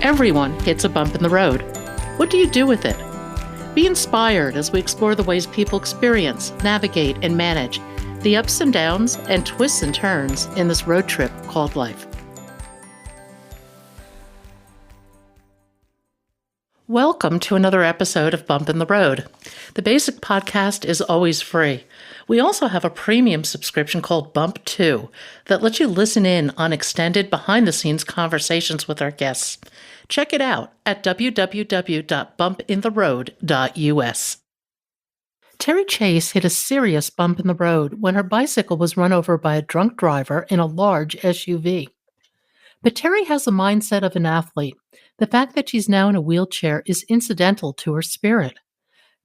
Everyone hits a bump in the road. What do you do with it? Be inspired as we explore the ways people experience, navigate, and manage the ups and downs and twists and turns in this road trip called life. Welcome to another episode of Bump in the Road. The basic podcast is always free. We also have a premium subscription called Bump 2 that lets you listen in on extended behind-the-scenes conversations with our guests. Check it out at www.bumpintheroad.us. Terry Chase hit a serious bump in the road when her bicycle was run over by a drunk driver in a large SUV. But Terry has the mindset of an athlete. The fact that she's now in a wheelchair is incidental to her spirit.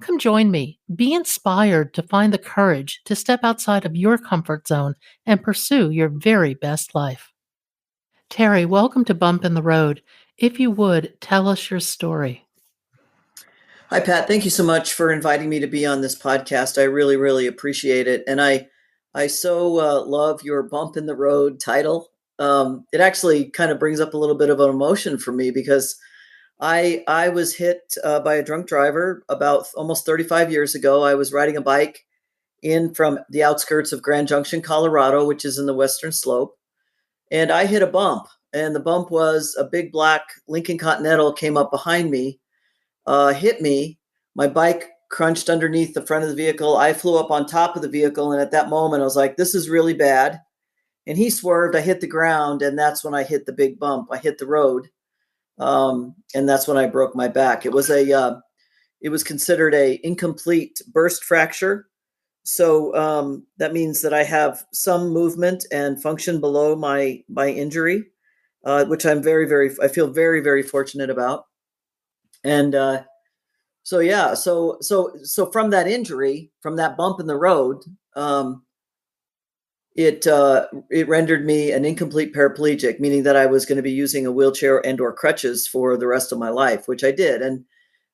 Come join me. Be inspired to find the courage to step outside of your comfort zone and pursue your very best life. Terry, welcome to Bump in the Road. If you would, tell us your story. Hi, Pat. Thank you so much for inviting me to be on this podcast. I really, really appreciate it. And I so love your Bump in the Road title. It actually kind of brings up a little bit of an emotion for me because I was hit by a drunk driver about almost 35 years ago. I was riding a bike in from the outskirts of Grand Junction, Colorado, which is in the Western Slope. And I hit a bump. And the bump was a big black Lincoln Continental came up behind me, hit me. My bike crunched underneath the front of the vehicle. I flew up on top of the vehicle. And at that moment, I was like, this is really bad. And he swerved. I hit the ground. And that's when I hit the big bump. I hit the road. And that's when I broke my back. It was considered a incomplete burst fracture. So that means that I have some movement and function below my injury, which I'm I feel very, very fortunate about. And so from that injury, from that bump in the road, it rendered me an incomplete paraplegic, meaning that I was going to be using a wheelchair and or crutches for the rest of my life, which I did. And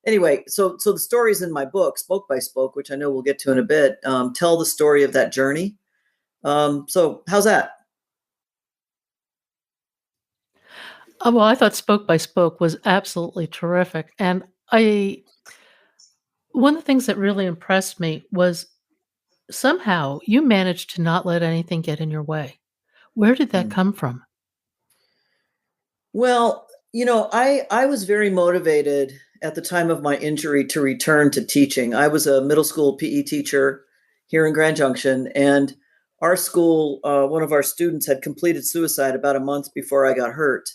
anyway, so the stories in my book, Spoke by Spoke, which I know we'll get to in a bit, tell the story of that journey. So how's that? Well, I thought Spoke by Spoke was absolutely terrific. And one of the things that really impressed me was somehow you managed to not let anything get in your way. Where did that come from? Well, I was very motivated at the time of my injury to return to teaching. I was a middle school PE teacher here in Grand Junction, and our school, one of our students had completed suicide about a month before I got hurt.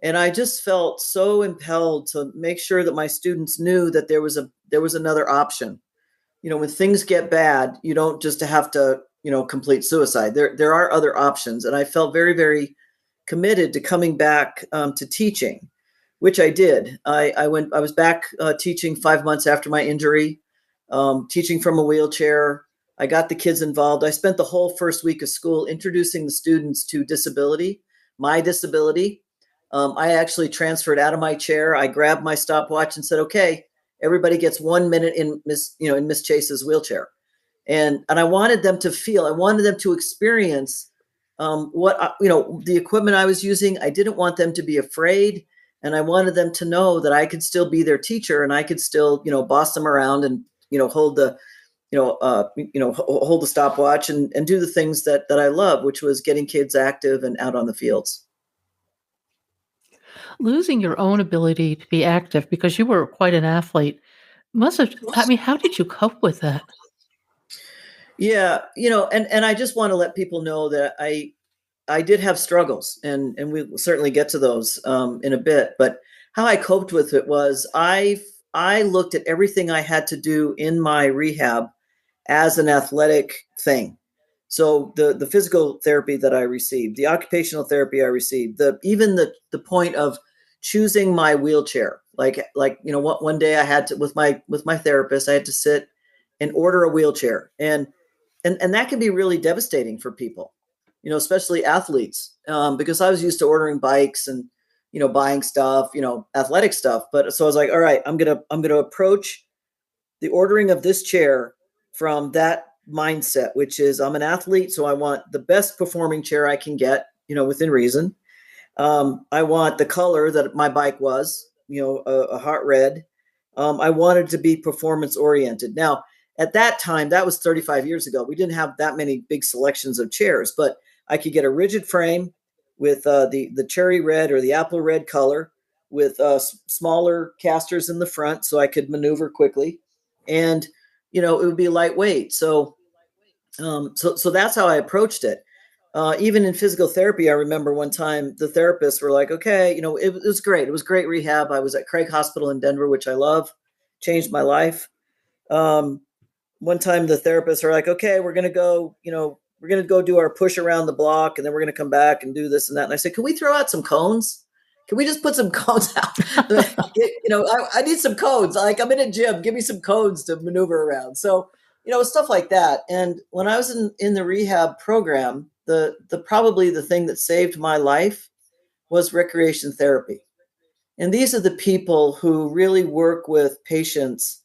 And I just felt so impelled to make sure that my students knew that there was another option. When things get bad, you don't just have to, complete suicide. There are other options. And I felt very, very committed to coming back to teaching, which I did. I was back teaching 5 months after my injury, teaching from a wheelchair. I got the kids involved. I spent the whole first week of school introducing the students to disability, my disability. I actually transferred out of my chair. I grabbed my stopwatch and said, okay, everybody gets 1 minute in Miss Chase's wheelchair. And I wanted them to experience the equipment I was using. I didn't want them to be afraid. And I wanted them to know that I could still be their teacher and I could still, boss them around and, hold the stopwatch and do the things that I love, which was getting kids active and out on the fields. Losing your own ability to be active because you were quite an athlete how did you cope with that? Yeah, and I just want to let people know that I did have struggles, and we'll certainly get to those in a bit. But how I coped with it was I looked at everything I had to do in my rehab as an athletic thing. So the physical therapy that I received, the occupational therapy I received, even the point of choosing my wheelchair, one day I had to with my therapist, I had to sit and order a wheelchair, and that can be really devastating for people, especially athletes, because I was used to ordering bikes and buying stuff, athletic stuff. But so I was like, all right, I'm gonna approach the ordering of this chair from that mindset, which is I'm an athlete, so I want the best performing chair I can get, within reason. I want the color that my bike was, a hot red. I wanted to be performance oriented. Now, at that time, that was 35 years ago. We didn't have that many big selections of chairs, but I could get a rigid frame with the cherry red or the apple red color with smaller casters in the front so I could maneuver quickly. And, it would be lightweight. So that's how I approached it. Even in physical therapy, I remember one time the therapists were like, okay, it was great. It was great rehab. I was at Craig Hospital in Denver, which I love, changed my life. Um, One time the therapists are like, okay, we're going to go do our push around the block and then we're going to come back and do this and that. And I said, can we throw out some cones? Can we just put some cones out? I need some cones. Like I'm in a gym, give me some cones to maneuver around. So, stuff like that. And when I was in the rehab program, the probably the thing that saved my life was recreation therapy. And these are the people who really work with patients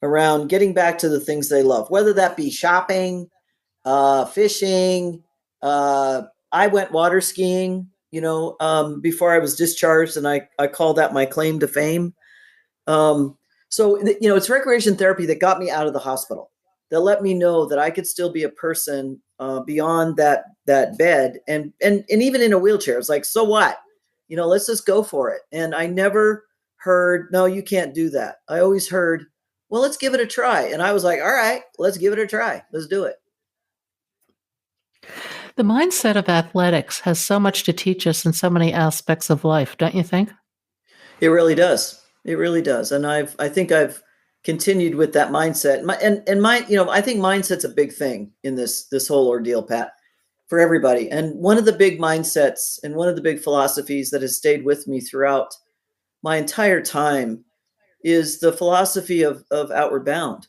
around getting back to the things they love, whether that be shopping, fishing. I went water skiing, before I was discharged, and I call that my claim to fame. Um, it's recreation therapy that got me out of the hospital, that let me know that I could still be a person beyond that bed, and even in a wheelchair. It's like, so what? Let's just go for it. And I never heard, no, you can't do that. I always heard, well, let's give it a try. And I was like, all right, let's give it a try. Let's do it. The mindset of athletics has so much to teach us in so many aspects of life, don't you think? It really does. It really does. And I think I've continued with that mindset. I think mindset's a big thing in this whole ordeal, Pat, for everybody. And one of the big mindsets and one of the big philosophies that has stayed with me throughout my entire time is the philosophy of Outward Bound.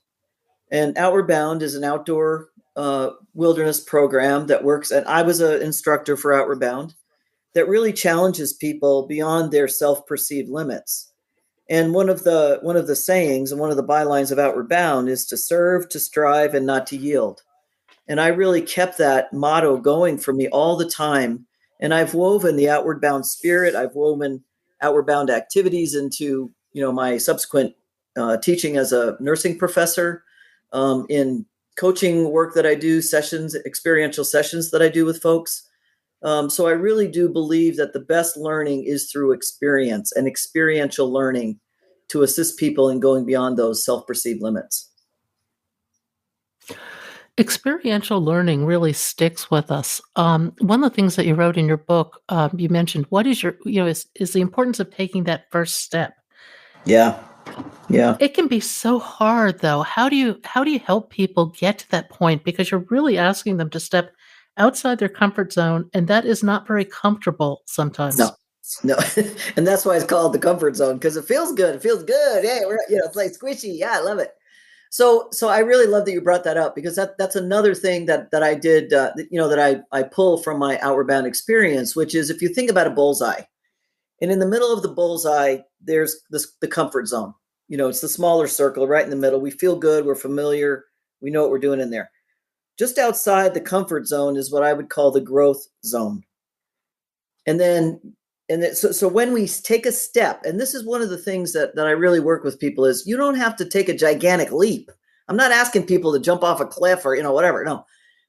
And Outward Bound is an outdoor wilderness program that works. And I was an instructor for Outward Bound that really challenges people beyond their self-perceived limits. And one of the sayings and one of the bylines of Outward Bound is to serve, to strive, and not to yield. And I really kept that motto going for me all the time. And I've woven the Outward Bound spirit. I've woven Outward Bound activities into my subsequent teaching as a nursing professor, in coaching work that I do, sessions, experiential sessions that I do with folks. So I really do believe that the best learning is through experience and experiential learning to assist people in going beyond those self-perceived limits. Experiential learning really sticks with us. One of the things that you wrote in your book, you mentioned, what is is the importance of taking that first step. Yeah. Yeah. It can be so hard, though. How do you help people get to that point? Because you're really asking them to step outside their comfort zone, and that is not very comfortable sometimes. No. And that's why it's called the comfort zone, because it feels good. It feels good. Hey, it's like squishy. Yeah, I love it. So I really love that you brought that up, because that's another thing that I did, that I pull from my Outward Bound experience, which is, if you think about a bullseye, and in the middle of the bullseye, there's the comfort zone. It's the smaller circle right in the middle. We feel good. We're familiar. We know what we're doing in there. Just outside the comfort zone is what I would call the growth zone. So when we take a step, and this is one of the things that I really work with people, is you don't have to take a gigantic leap. I'm not asking people to jump off a cliff or, whatever. No.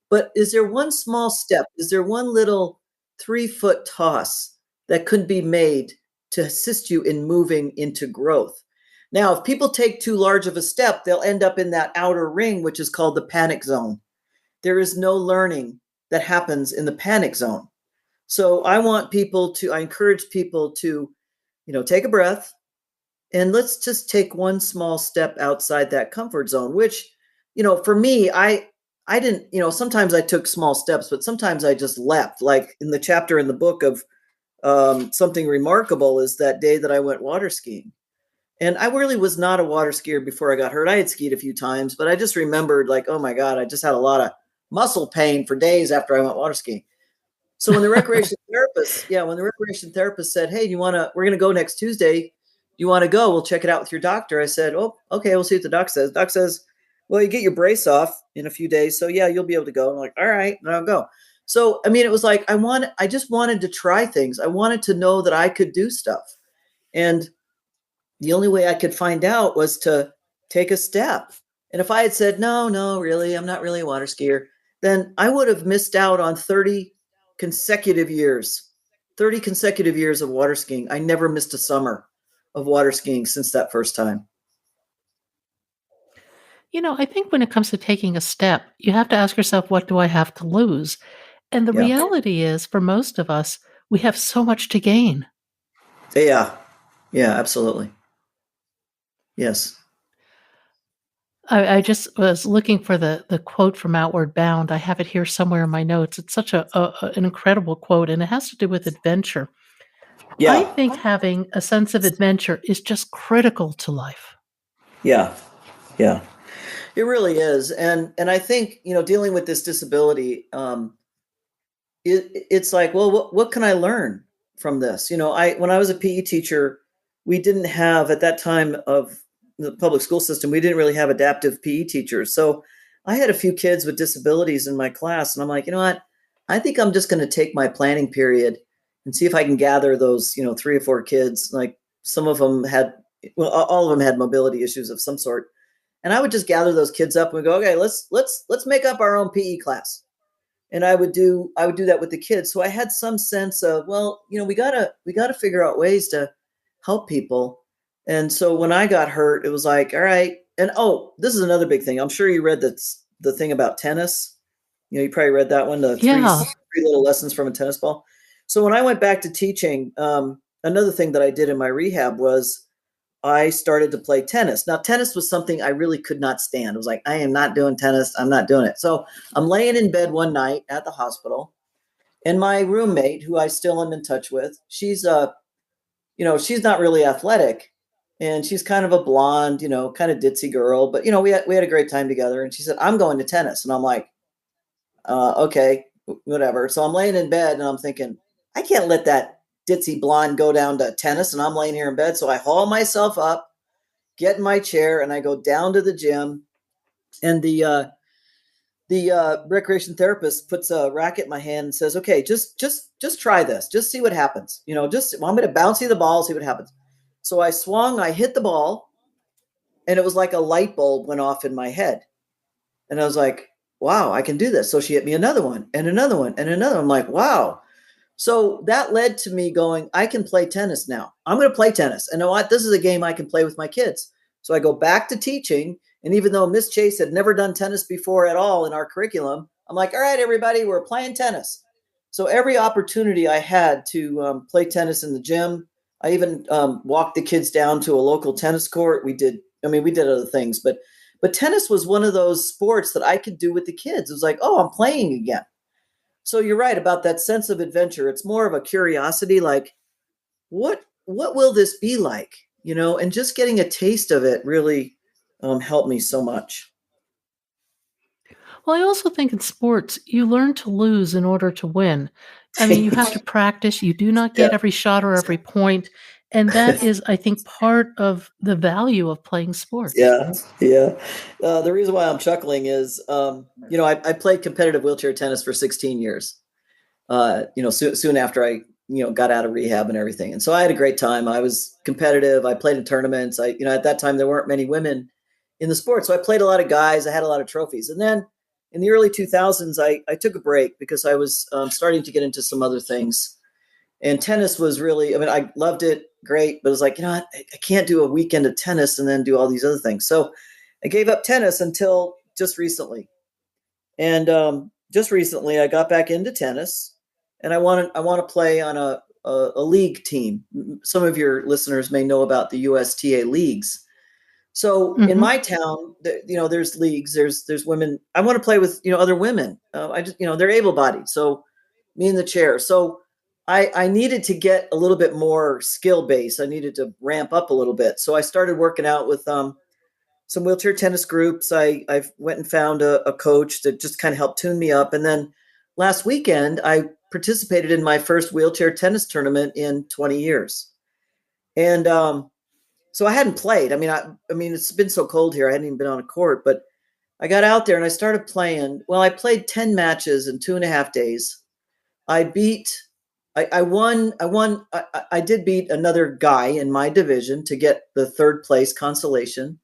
But is there one small step? Is there one little 3-foot toss that could be made to assist you in moving into growth? Now, if people take too large of a step, they'll end up in that outer ring, which is called the panic zone. There is no learning that happens in the panic zone. So I encourage people to, take a breath, and let's just take one small step outside that comfort zone, which, for me, I didn't, sometimes I took small steps, but sometimes I just leapt. Like in the chapter in the book of Something Remarkable is that day that I went water skiing. And I really was not a water skier before I got hurt. I had skied a few times, but I just remembered, like, oh my God, I just had a lot of muscle pain for days after I went water skiing. So when the recreation therapist said, hey, we're going to go next Tuesday. Do you want to go? We'll check it out with your doctor. I said, oh, okay, we'll see what the doc says. Doc says, well, you get your brace off in a few days. So yeah, you'll be able to go. I'm like, all right, then I'll go. So, I mean, it was like I just wanted to try things. I wanted to know that I could do stuff. And the only way I could find out was to take a step. And if I had said, no, no, really, I'm not really a water skier, then I would have missed out on consecutive years, 30 consecutive years of water skiing. I never missed a summer of water skiing since that first time. I think when it comes to taking a step, you have to ask yourself, what do I have to lose? And the Yeah. reality is, for most of us, we have so much to gain. Yeah. Yeah, absolutely. Yes. I just was looking for the quote from Outward Bound. I have it here somewhere in my notes. It's such an incredible quote, and it has to do with adventure. I Yeah. think having a sense of adventure is just critical to life. Yeah. Yeah. It really is. And I think, dealing with this disability, it's like, well, what can I learn from this? When I was a PE teacher, we didn't have at that time of the public school system, we didn't really have adaptive PE teachers. So I had a few kids with disabilities in my class, and I'm like, you know what? I think I'm just going to take my planning period and see if I can gather those, 3 or 4 kids. Like some of them had, well, all of them had mobility issues of some sort, and I would just gather those kids up and go, okay, let's make up our own PE class. And I would do that with the kids. So I had some sense of, well, we gotta figure out ways to help people. And so when I got hurt, it was like, all right. And oh, this is another big thing. I'm sure you read the thing about tennis. You probably read that one, the Yeah. three little lessons from a tennis ball. So when I went back to teaching, another thing that I did in my rehab was I started to play tennis. Now, tennis was something I really could not stand. I was like, I am not doing tennis. I'm not doing it. So I'm laying in bed one night at the hospital, and my roommate, who I still am in touch with, she's not really athletic, and she's kind of a blonde, kind of ditzy girl. But we had a great time together. And she said, I'm going to tennis, and I'm like, okay, whatever. So I'm laying in bed, and I'm thinking, I can't let that ditzy blonde go down to tennis, and I'm laying here in bed. So I haul myself up, get in my chair, and I go down to the gym. And the recreation therapist puts a racket in my hand and says, "Okay, just try this. Just see what happens. Just want me to bounce you the ball, see what happens." So I swung, I hit the ball, and it was like a light bulb went off in my head, and I was like, "Wow, I can do this." So she hit me another one, and another one, and another. I'm like, "Wow." So that led to me going, I can play tennis now. I'm going to play tennis. And you know what? This is a game I can play with my kids. So I go back to teaching. And even though Miss Chase had never done tennis before at all in our curriculum, I'm like, all right, everybody, we're playing tennis. So every opportunity I had to play tennis in the gym, I even walked the kids down to a local tennis court. We did other things, but tennis was one of those sports that I could do with the kids. It was like, oh, I'm playing again. So you're right about that sense of adventure. It's more of a curiosity, like what will this be like? And just getting a taste of it really helped me so much. Well, I also think in sports, you learn to lose in order to win. I mean, you have to practice. You do not get Yeah, every shot or every point. And that is, I think, part of the value of playing sports. yeah, yeah. The reason why I'm chuckling is, I played competitive wheelchair tennis for 16 years. Soon after I, got out of rehab and everything. And so I had a great time. I was competitive. I played in tournaments. At that time, there weren't many women in the sport. So I played a lot of guys. I had a lot of trophies. And then in the early 2000s, I took a break because I was starting to get into some other things. And tennis was really, I mean, I loved it. Great. But it was like, I can't do a weekend of tennis and then do all these other things. So I gave up tennis until just recently. And just recently, I got back into tennis, and I want to play on a league team. Some of your listeners may know about the USTA leagues. So in Hmm. my town, there's leagues. There's women. I want to play with other women. I just they're able bodied. So me in the chair. So I needed to get a little bit more skill base. I needed to ramp up a little bit. So I started working out with some wheelchair tennis groups. I went and found a coach that just kind of helped tune me up. And then last weekend, I participated in my first wheelchair tennis tournament in 20 years. And so I hadn't played. I mean, it's been so cold here. I hadn't even been on a court, but I got out there and I started playing. Well, I played 10 matches in 2.5 days. I beat, I won, I did beat another guy in my division to get the third place consolation.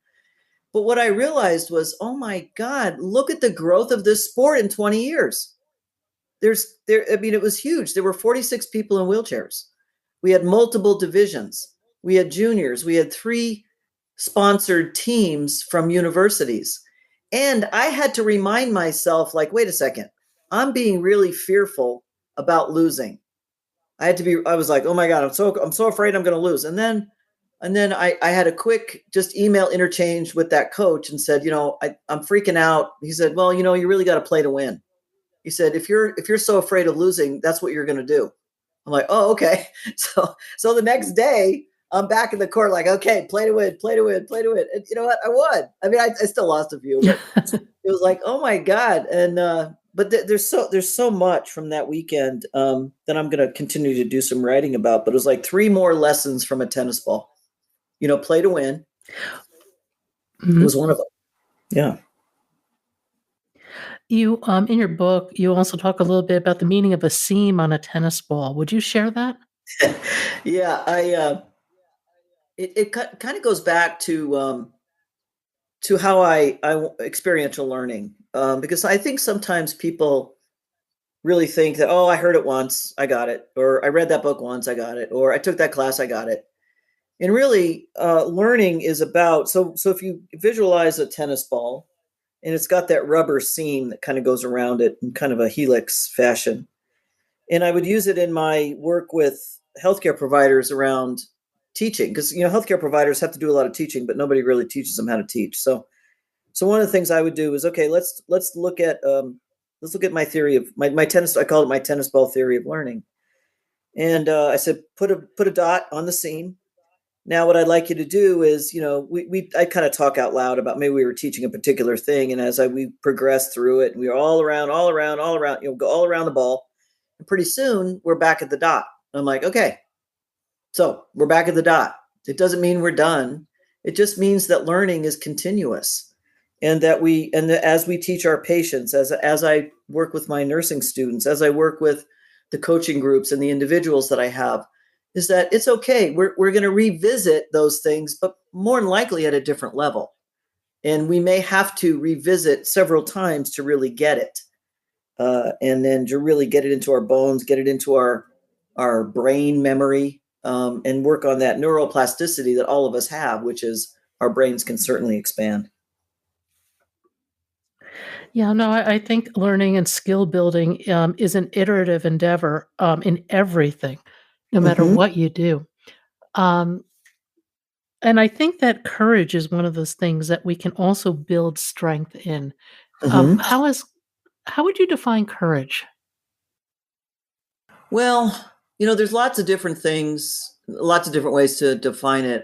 But what I realized was, oh my God, look at the growth of this sport in 20 years. I mean, it was huge. There were 46 people in wheelchairs. We had multiple divisions. We had juniors. We had 3 sponsored teams from universities. And I had to remind myself, like, wait a second, I'm being really fearful about losing. I was like, oh my God, I'm so afraid I'm gonna lose. And then I had a quick just email interchange with that coach and said, I'm freaking out. He said, well, you really got to play to win. He said, if you're so afraid of losing, that's what you're going to do. I'm like, oh, okay. So the next day, I'm back in the court, like, okay, play to win, play to win, play to win. And you know what? I won. I mean, I still lost a few, but it was like, oh my God. And but there's so much from that weekend that I'm going to continue to do some writing about. But it was like 3 more lessons from a tennis ball. Play to win was Mhm. one of them. Yeah. You, in your book, you also talk a little bit about the meaning of a seam on a tennis ball. Would you share that? Yeah, it kind of goes back to how I experiential learning, because I think sometimes people really think that, oh, I heard it once, I got it, or I read that book once, I got it, or I took that class, I got it. And really, learning is about, so if you visualize a tennis ball and it's got that rubber seam that kind of goes around it in kind of a helix fashion, and I would use it in my work with healthcare providers around teaching, because healthcare providers have to do a lot of teaching, but nobody really teaches them how to teach. So one of the things I would do is, okay, let's look at my theory of my tennis. I call it my tennis ball theory of learning. And I said, put a dot on the seam. Now, what I'd like you to do is, I kind of talk out loud about, maybe we were teaching a particular thing, and we progressed through it, and we were all around, go all around the ball, and pretty soon we're back at the dot. I'm like, okay, so we're back at the dot. It doesn't mean we're done. It just means that learning is continuous, and that as we teach our patients, as I work with my nursing students, as I work with the coaching groups and the individuals that I have, is that it's okay. We're going to revisit those things, but more than likely at a different level, and we may have to revisit several times to really get it, and then to really get it into our bones, get it into our brain memory, and work on that neuroplasticity that all of us have, which is our brains can certainly expand. Yeah, no, I think learning and skill building, is an iterative endeavor, in everything, no matter Hmm. what you do. Um, and I think that courage is one of those things that we can also build strength in. Um, Hmm. how is how would you define courage? Well, there's lots of different things, lots of different ways to define it.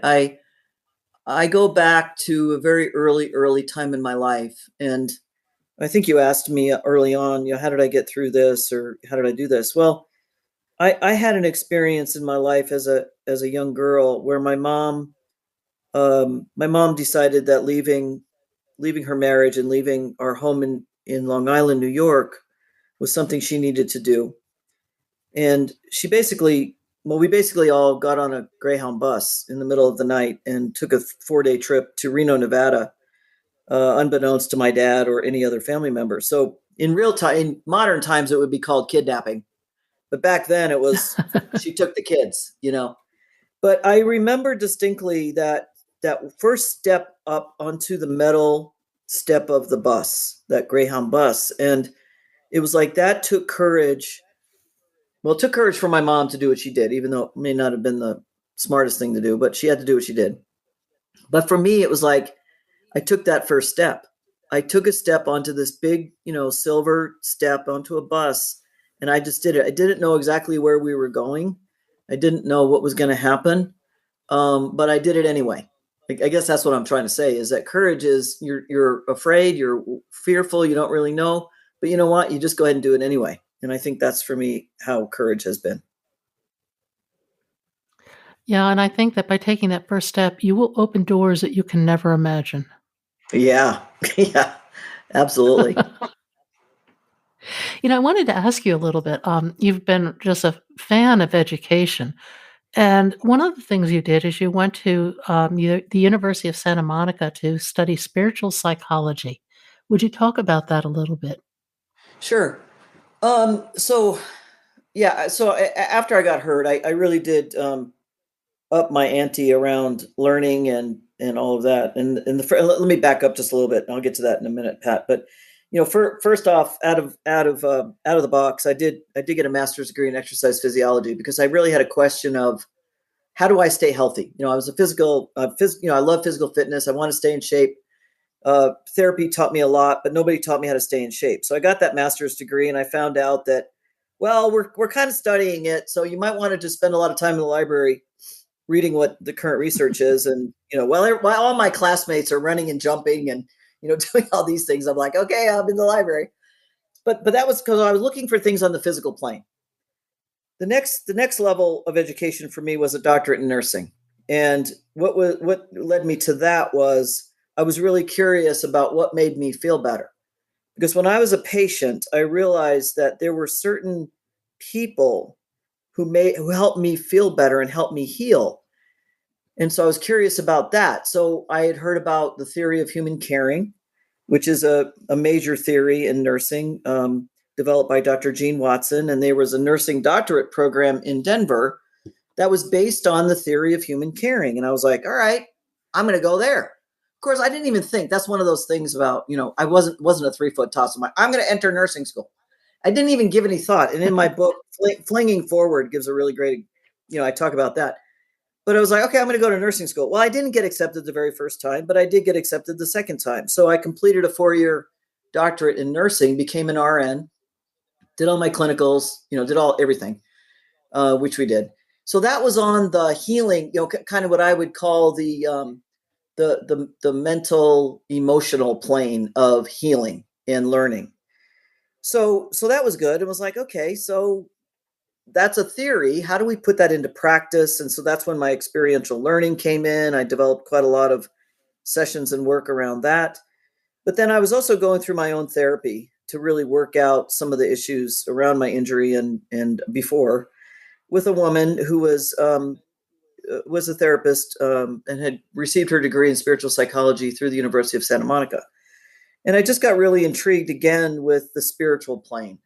I go back to a very early time in my life, and I think you asked me early on, how did I get through this, or how did I do this? Well, I had an experience in my life as a young girl where my mom decided that leaving her marriage and leaving our home in Long Island, New York, was something she needed to do. And we basically all got on a Greyhound bus in the middle of the night and took a 4-day trip to Reno, Nevada, unbeknownst to my dad or any other family member. So in real time, in modern times, it would be called kidnapping. But back then it was, she took the kids. But I remember distinctly that first step up onto the metal step of the bus, that Greyhound bus. And it was like that took courage. Well, it took courage for my mom to do what she did, even though it may not have been the smartest thing to do, but she had to do what she did. But for me, it was like I took that first step. I took a step onto this big, silver step onto a bus, and I just did it. I didn't know exactly where we were going. I didn't know what was going to happen, but I did it anyway. I guess that's what I'm trying to say, is that courage is, you're afraid, you're fearful, you don't really know, but you know what? You just go ahead and do it anyway. And I think that's, for me, how courage has been. Yeah, and I think that by taking that first step, you will open doors that you can never imagine. Yeah, yeah, Absolutely. I wanted to ask you a little bit. You've been just a fan of education. And one of the things you did is you went to the University of Santa Monica to study spiritual psychology. Would you talk about that a little bit? Sure. So yeah, so after I got hurt, I really did up my ante around learning and all of that. And let me back up just a little bit, and I'll get to that in a minute, Pat. But first off, out of the box, I did get a master's degree in exercise physiology because I really had a question of how do I stay healthy. I was a I love physical fitness. I want to stay in shape. Therapy taught me a lot, but nobody taught me how to stay in shape. So I got that master's degree, and I found out that, well, we're kind of studying it, so you might want to just spend a lot of time in the library reading what the current research is. And while all my classmates are running and jumping and doing all these things, I'm like, okay, I'm in the library. But that was because I was looking for things on the physical plane. The next level of education for me was a doctorate in nursing. And what led me to that was I was really curious about what made me feel better. Because when I was a patient, I realized that there were certain people who helped me feel better and helped me heal. And so I was curious about that. So I had heard about the theory of human caring, which is a major theory in nursing, developed by Dr. Gene Watson. And there was a nursing doctorate program in Denver that was based on the theory of human caring. And I was like, all right, I'm going to go there. Of course, I didn't even think that's one of those things about, I wasn't a 3-foot toss. I'm going to enter nursing school. I didn't even give any thought. And in my book, Flinging Forward gives a really great, I talk about that. But I was like, okay, I'm going to go to nursing school. Well, I didn't get accepted the very first time, but I did get accepted the second time. So I completed a 4-year doctorate in nursing, became an RN, did all my clinicals, did everything, which we did. So that was on the healing, kind of what I would call the mental emotional plane of healing and learning. So that was good. It was like, okay, so that's a theory. How do we put that into practice? And so that's when my experiential learning came in. I developed quite a lot of sessions and work around that. But then I was also going through my own therapy to really work out some of the issues around my injury and before, with a woman who was a therapist, and had received her degree in spiritual psychology through the University of Santa Monica. And I just got really intrigued again with the spiritual plane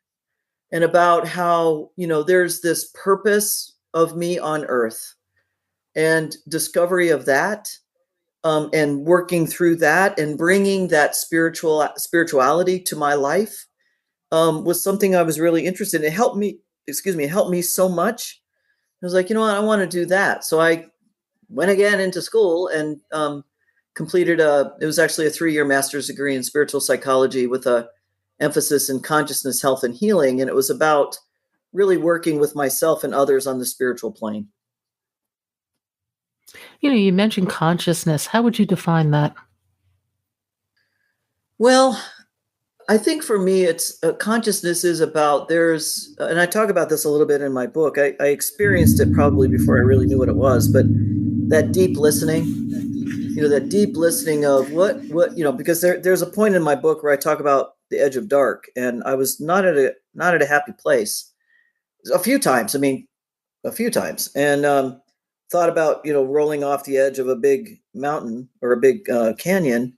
and about how, there's this purpose of me on earth and discovery of that, and working through that and bringing that spirituality to my life, was something I was really interested in. It helped me, it helped me so much. I was like, what, I want to do that. So I went again into school and completed it was actually a 3-year master's degree in spiritual psychology with a emphasis in consciousness, health, and healing. And it was about really working with myself and others on the spiritual plane. You mentioned consciousness. How would you define that? Well, I think for me, it's consciousness is about and I talk about this a little bit in my book. I experienced it probably before I really knew what it was, but that deep listening, that deep listening of what, because there's a point in my book where I talk about the edge of dark, and I was not at a happy place a few times. I mean, a few times, and thought about rolling off the edge of a big mountain or a big canyon,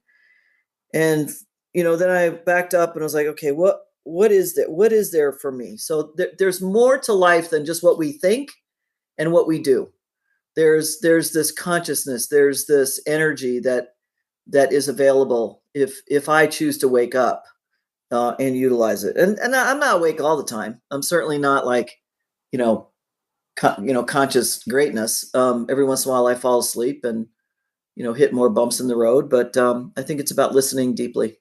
and then I backed up and I was like, okay, what is there? What is there for me? So there's more to life than just what we think and what we do. There's this consciousness, there's this energy that is available if I choose to wake up and utilize it. And I'm not awake all the time. I'm certainly not like, conscious greatness. Every once in a while I fall asleep and, hit more bumps in the road. But I think it's about listening deeply.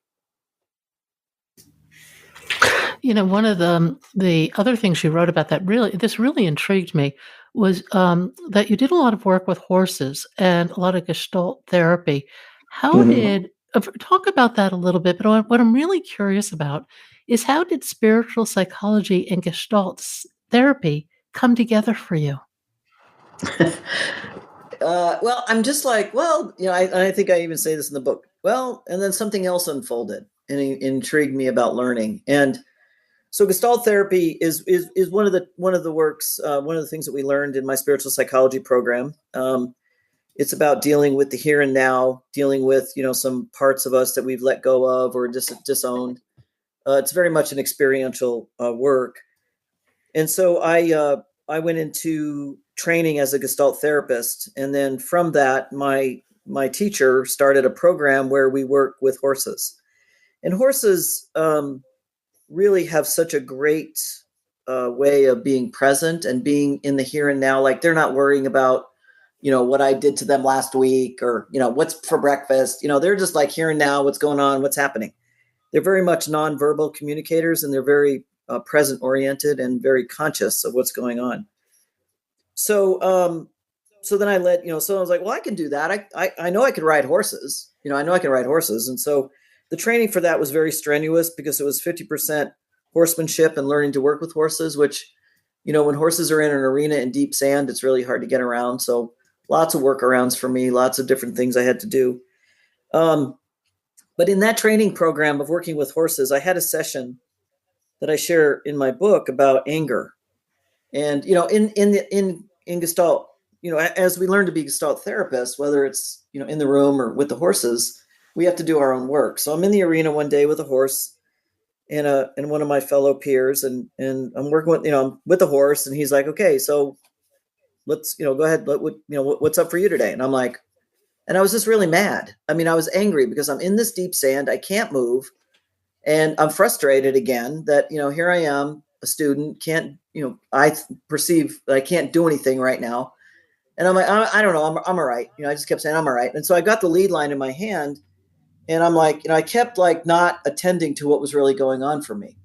One of the other things you wrote about that really intrigued me was that you did a lot of work with horses and a lot of Gestalt therapy. How Mhm. did talk about that a little bit? But what I'm really curious about is how did spiritual psychology and Gestalt therapy come together for you? Well, I'm just like, well, I think I even say this in the book. Well, and then something else unfolded. and intrigued me about learning. And so Gestalt therapy is one of the works, one of the things that we learned in my spiritual psychology program. It's about dealing with the here and now, dealing with some parts of us that we've let go of or disowned. It's very much an experiential work, and so I went into training as a Gestalt therapist, and then from that, my teacher started a program where we work with horses, and horses really have such a great way of being present and being in the here and now. Like they're not worrying about what I did to them last week or what's for breakfast. They're just like here and now, what's going on, what's happening. They're very much nonverbal communicators, and they're very present oriented and very conscious of what's going on. So then I so I was like, well, I can do that. I know I could ride horses. I know I can ride horses. And so the training for that was very strenuous because it was 50% horsemanship and learning to work with horses, which, when horses are in an arena in deep sand, it's really hard to get around. So lots of workarounds for me, lots of different things I had to do. But in that training program of working with horses, I had a session that I share in my book about anger. And, in Gestalt, as we learn to be Gestalt therapists, whether it's, in the room or with the horses, we have to do our own work. So I'm in the arena one day with a horse and one of my fellow peers, and I'm working with, I'm with the horse, and he's like, okay, so let's, go ahead. What's up for you today? And I'm like, and I was just really mad. I mean, I was angry because I'm in this deep sand. I can't move. And I'm frustrated again that, here I am, a student, can't, I perceive that I can't do anything right now. And I'm like, I don't know. I'm all right. I just kept saying, I'm all right. And so I got the lead line in my hand, and I'm like, I kept like not attending to what was really going on for me.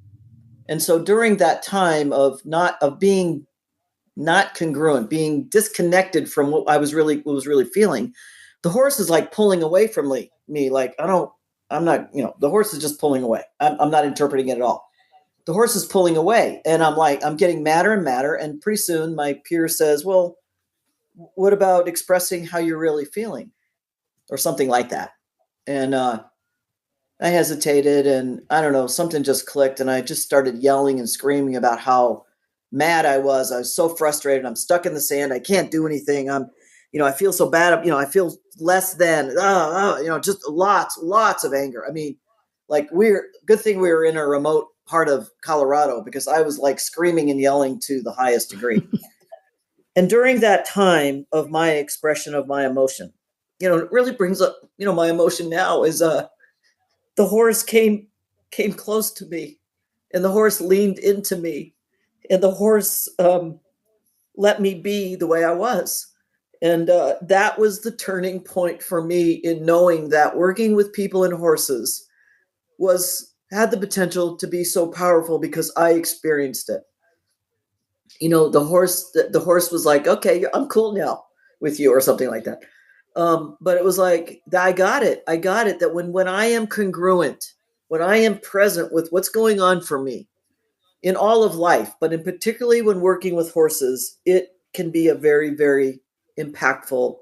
And so during that time of being not congruent, being disconnected from what was really feeling, the horse is like pulling away from me. Like, I'm not, the horse is just pulling away. I'm not interpreting it at all. The horse is pulling away. And I'm like, I'm getting madder and madder. And pretty soon my peer says, well, what about expressing how you're really feeling or something like that? And I hesitated, and I don't know, something just clicked, and I just started yelling and screaming about how mad I was. I was so frustrated. I'm stuck in the sand. I can't do anything. I feel so bad. I feel less than, just lots of anger. I mean, like good thing we were in a remote part of Colorado, because I was like screaming and yelling to the highest degree. And during that time of my expression of my emotion, it really brings up, my emotion now is, the horse came close to me, and the horse leaned into me, and the horse, let me be the way I was. And that was the turning point for me in knowing that working with people and horses had the potential to be so powerful because I experienced it. The horse was like, okay, I'm cool now with you, or something like that. But it was like, I got it that when I am congruent, when I am present with what's going on for me in all of life, but in particularly when working with horses, it can be a very, very impactful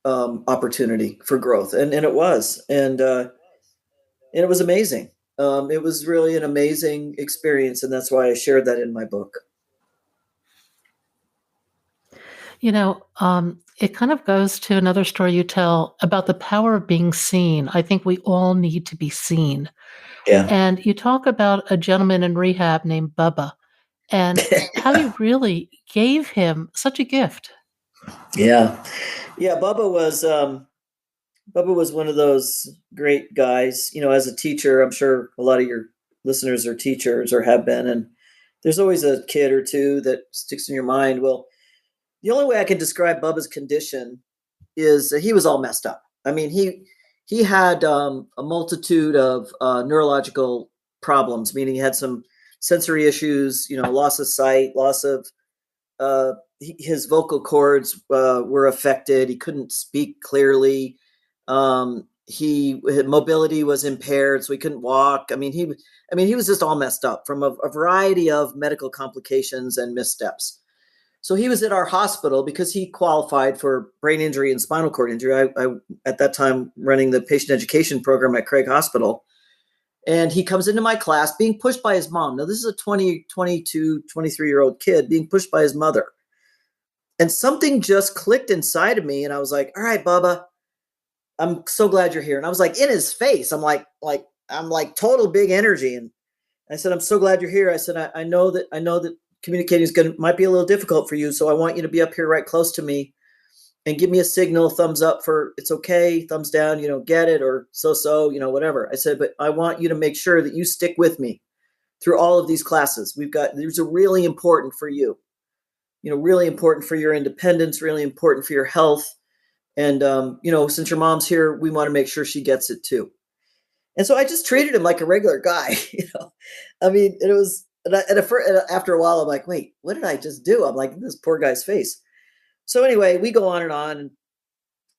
opportunity for growth. And it was, and it was amazing. It was really an amazing experience. And that's why I shared that in my book. It kind of goes to another story you tell about the power of being seen. I think we all need to be seen. Yeah. And you talk about a gentleman in rehab named Bubba, and how you really gave him such a gift. Yeah. Yeah. Bubba was one of those great guys. As a teacher, I'm sure a lot of your listeners are teachers or have been, and there's always a kid or two that sticks in your mind. Well, the only way I can describe Bubba's condition is that he was all messed up. I mean, he had a multitude of neurological problems, meaning he had some sensory issues, loss of sight, loss of his vocal cords were affected. He couldn't speak clearly. His mobility was impaired, so he couldn't walk. I mean, he was just all messed up from a variety of medical complications and missteps. So he was at our hospital because he qualified for brain injury and spinal cord injury. I at that time running the patient education program at Craig Hospital. And he comes into my class being pushed by his mom. Now, this is a 20, 22, 23-year-old kid being pushed by his mother. And something just clicked inside of me. And I was like, all right, Bubba, I'm so glad you're here. And I was like in his face. I'm like total big energy. And I said, I'm so glad you're here. I said, I know that communicating might be a little difficult for you. So I want you to be up here right close to me and give me a signal, thumbs up for it's okay, thumbs down, get it, or so, whatever. I said, but I want you to make sure that you stick with me through all of these classes. These are really important for you, really important for your independence, really important for your health. And, since your mom's here, we want to make sure she gets it too. And so I just treated him like a regular guy, I mean, it was, and after a while, I'm like, wait, what did I just do? I'm like, in this poor guy's face. So anyway, we go on and on. And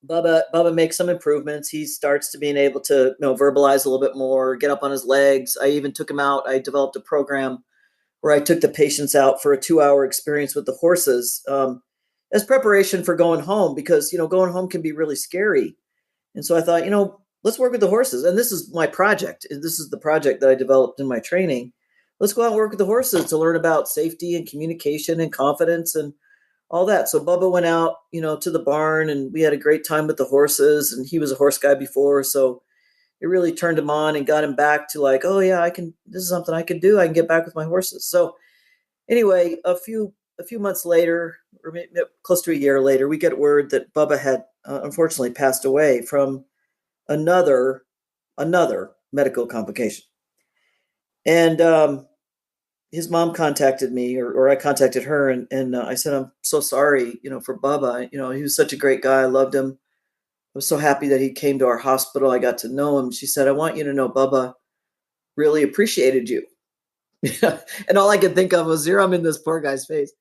Bubba makes some improvements. He starts to being able to, verbalize a little bit more, get up on his legs. I even took him out. I developed a program where I took the patients out for a 2-hour experience with the horses as preparation for going home, because, going home can be really scary. And so I thought, let's work with the horses. And this is my project. This is the project that I developed in my training. Let's go out and work with the horses to learn about safety and communication and confidence and all that. So Bubba went out, to the barn, and we had a great time with the horses. And he was a horse guy before, so it really turned him on and got him back to like, oh yeah, this is something I can do. I can get back with my horses. So anyway, a few months later, or maybe close to a year later, we get word that Bubba had unfortunately passed away from another medical complication. And his mom contacted me, or I contacted her, and I said, I'm so sorry, for Bubba. He was such a great guy. I loved him. I was so happy that he came to our hospital. I got to know him. She said, I want you to know Bubba really appreciated you. And all I could think of was, here I'm in this poor guy's face.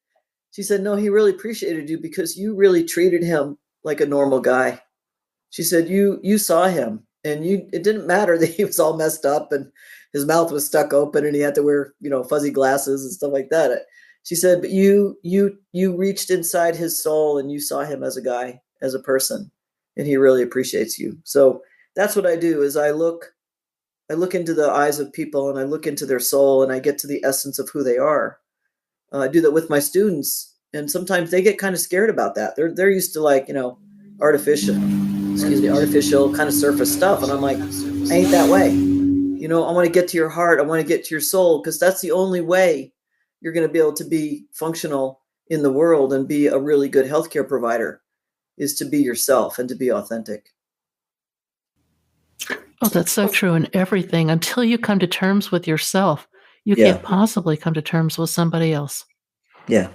She said, no, he really appreciated you because you really treated him like a normal guy. She said, you saw him, and it didn't matter that he was all messed up and his mouth was stuck open and he had to wear, fuzzy glasses and stuff like that. She said, but you reached inside his soul and you saw him as a guy, as a person, and he really appreciates you. So that's what I do, is I look into the eyes of people, and I look into their soul, and I get to the essence of who they are. I do that with my students, and sometimes they get kind of scared about that. They're used to like, artificial kind of surface stuff. And I'm like, I ain't that way. I want to get to your heart. I want to get to your soul, because that's the only way you're going to be able to be functional in the world and be a really good healthcare provider, is to be yourself and to be authentic. Oh, that's so true in everything. Until you come to terms with yourself, you Yeah. can't possibly come to terms with somebody else. Yeah.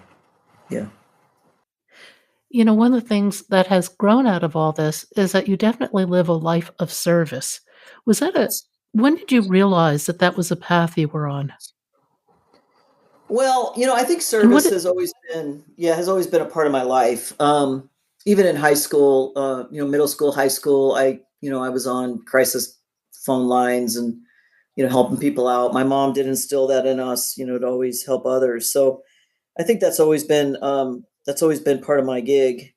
Yeah. One of the things that has grown out of all this is that you definitely live a life of service. When did you realize that that was a path you were on? Well, I think And what service has always been a part of my life. Even in high school, middle school, high school, I was on crisis phone lines and, helping people out. My mom did instill that in us, to always help others. So I think that's always been part of my gig.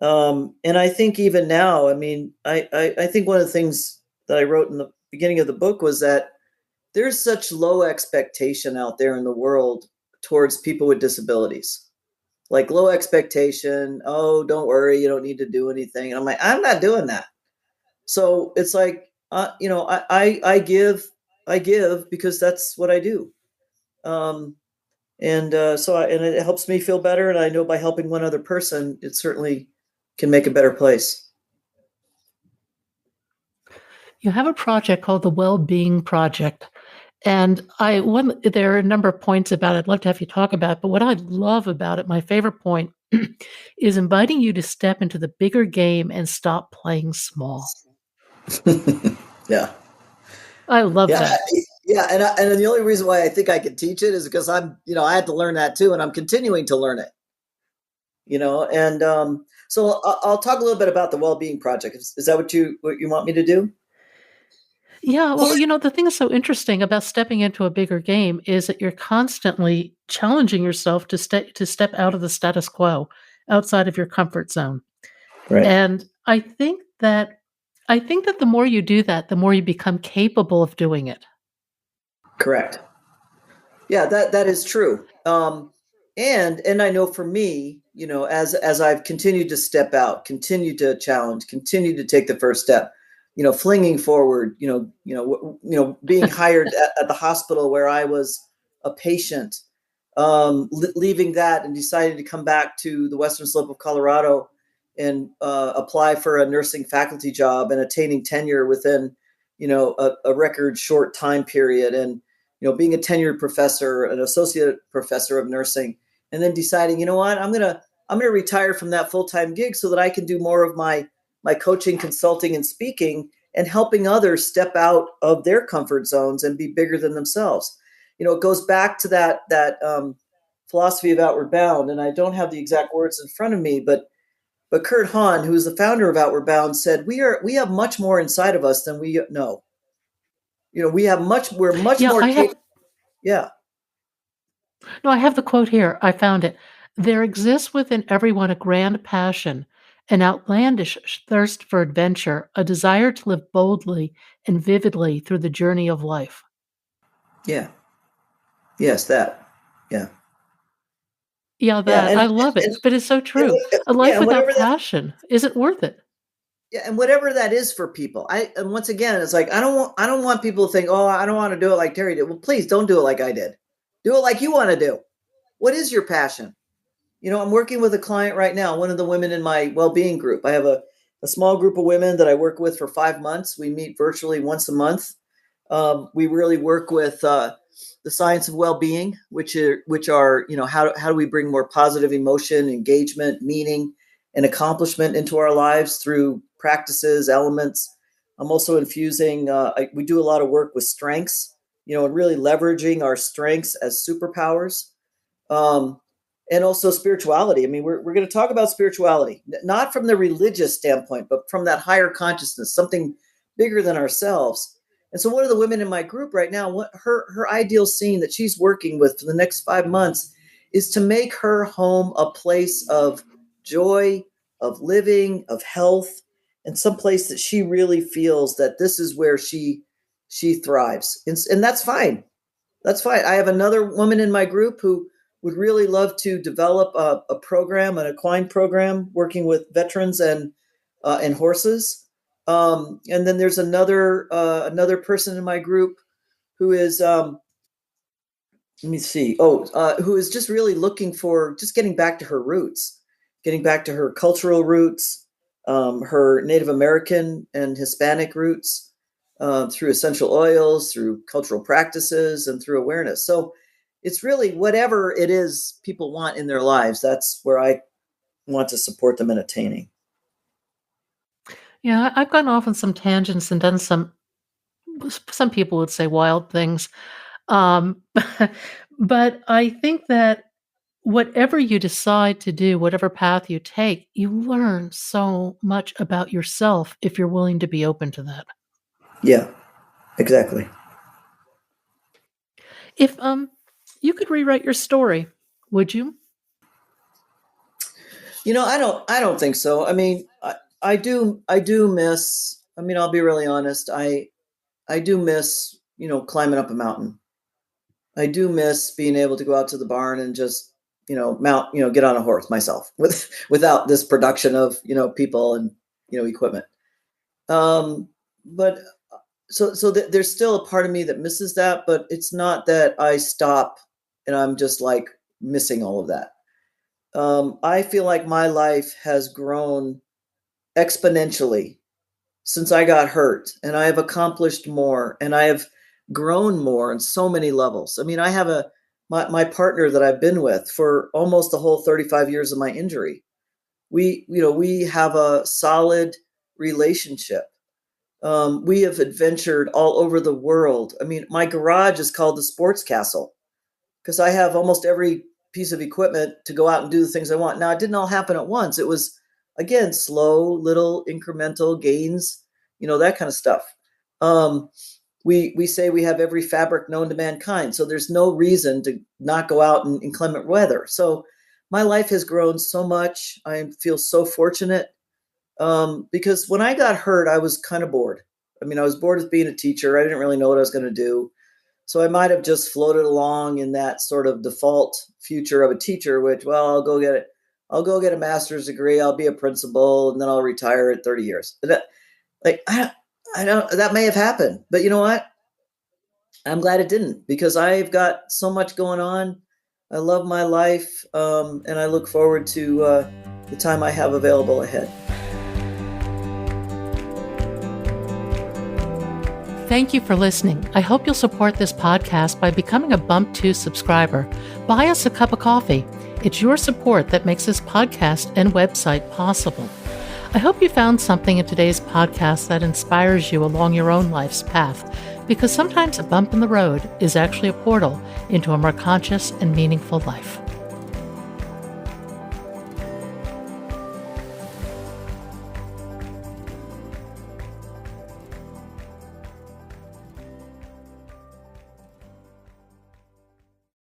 And I think even now, I mean, I think one of the things that I wrote in the beginning of the book was that there's such low expectation out there in the world towards people with disabilities. Like low expectation. Oh, don't worry, you don't need to do anything. And I'm like, I'm not doing that. So it's like, I give because that's what I do. And it helps me feel better. And I know by helping one other person, it certainly can make a better place. You have a project called the Well-Being Project. And there are a number of points about it I'd love to have you talk about. But what I love about it, my favorite point, is inviting you to step into the bigger game and stop playing small. Yeah. I love Yeah. that. Yeah. And the only reason why I think I can teach it is because I had to learn that too. And I'm continuing to learn it, and so I'll talk a little bit about the Well-Being Project. Is that what you want me to do? Yeah, well, the thing that's so interesting about stepping into a bigger game is that you're constantly challenging yourself to step out of the status quo, outside of your comfort zone. Right. And I think that the more you do that, the more you become capable of doing it. Correct. Yeah, that is true. And I know for me, as I've continued to step out, continue to challenge, continue to take the first step, flinging forward, being hired at the hospital where I was a patient, leaving that and deciding to come back to the Western Slope of Colorado and apply for a nursing faculty job and attaining tenure within, a record short time period, and being a tenured professor, an associate professor of nursing, and then deciding, what, I'm gonna retire from that full time gig so that I can do more of my coaching, consulting, and speaking, and helping others step out of their comfort zones and be bigger than themselves. It goes back to that philosophy of Outward Bound, and I don't have the exact words in front of me, but Kurt Hahn, who is the founder of Outward Bound, said we have much more inside of us than we know. We're much Yeah, more I have yeah. no, I have the quote here. I found it. There exists within everyone a grand passion, an outlandish thirst for adventure, a desire to live boldly and vividly through the journey of life. Yeah. Yes, that. Yeah. Yeah, Yeah, that. I love it, and but it's so and true. A yeah, life and without whatever that passion isn't worth it. yeah, and whatever that is for people. And once again, it's like I don't want people to think, "Oh, I don't want to do it like Terry did." Well, please don't do it like I did. Do it like you want to do. What is your passion? I'm working with a client right now, one of the women in my well-being group. I have a small group of women that I work with for 5 months. We meet virtually once a month. We really work with the science of well-being, which are how do we bring more positive emotion, engagement, meaning, and accomplishment into our lives through practices, elements. I'm also infusing. We do a lot of work with strengths, and really leveraging our strengths as superpowers, um, and also spirituality. I mean, we're going to talk about spirituality, not from the religious standpoint, but from that higher consciousness, something bigger than ourselves. And so, one of the women in my group right now, what her ideal scene that she's working with for the next 5 months is to make her home a place of joy, of living, of health, and some place that she really feels that this is where she thrives. And that's fine. That's fine. I have another woman in my group who would really love to develop a program, an equine program, working with veterans and horses. And then there's another person in my group who is let me see. Who is just really looking for just getting back to her roots, getting back to her cultural roots, her Native American and Hispanic roots, through essential oils, through cultural practices, and through awareness. So it's really whatever it is people want in their lives. That's where I want to support them in attaining. Yeah, I've gone off on some tangents and done some people would say wild things. Um, but I think that whatever you decide to do, whatever path you take, you learn so much about yourself if you're willing to be open to that. Yeah, exactly. If you could rewrite your story, would you? I don't think so. I mean, I do miss. I mean, I'll be really honest. I do miss, climbing up a mountain. I do miss being able to go out to the barn and just, get on a horse myself without this production of, people and, equipment. But there's still a part of me that misses that, but it's not that I stop and I'm just like missing all of that. I feel like my life has grown exponentially since I got hurt, and I have accomplished more, and I have grown more on so many levels. I mean, I have my partner that I've been with for almost the whole 35 years of my injury. We have a solid relationship. We have adventured all over the world. I mean, my garage is called the Sports Castle because I have almost every piece of equipment to go out and do the things I want. Now, it didn't all happen at once. It was, again, slow, little incremental gains, that kind of stuff. Um, we say we have every fabric known to mankind, so there's no reason to not go out in inclement weather. So my life has grown so much. I feel so fortunate, because when I got hurt, I was kind of bored. I mean, I was bored as being a teacher. I didn't really know what I was going to do. So I might have just floated along in that sort of default future of a teacher, which, well, I'll go get it. I'll go get a master's degree. I'll be a principal, and then I'll retire at 30 years. Like I don't. That may have happened, but you know what? I'm glad it didn't, because I've got so much going on. I love my life, and I look forward to the time I have available ahead. Thank you for listening. I hope you'll support this podcast by becoming a Bump 2 subscriber. Buy us a cup of coffee. It's your support that makes this podcast and website possible. I hope you found something in today's podcast that inspires you along your own life's path, because sometimes a bump in the road is actually a portal into a more conscious and meaningful life.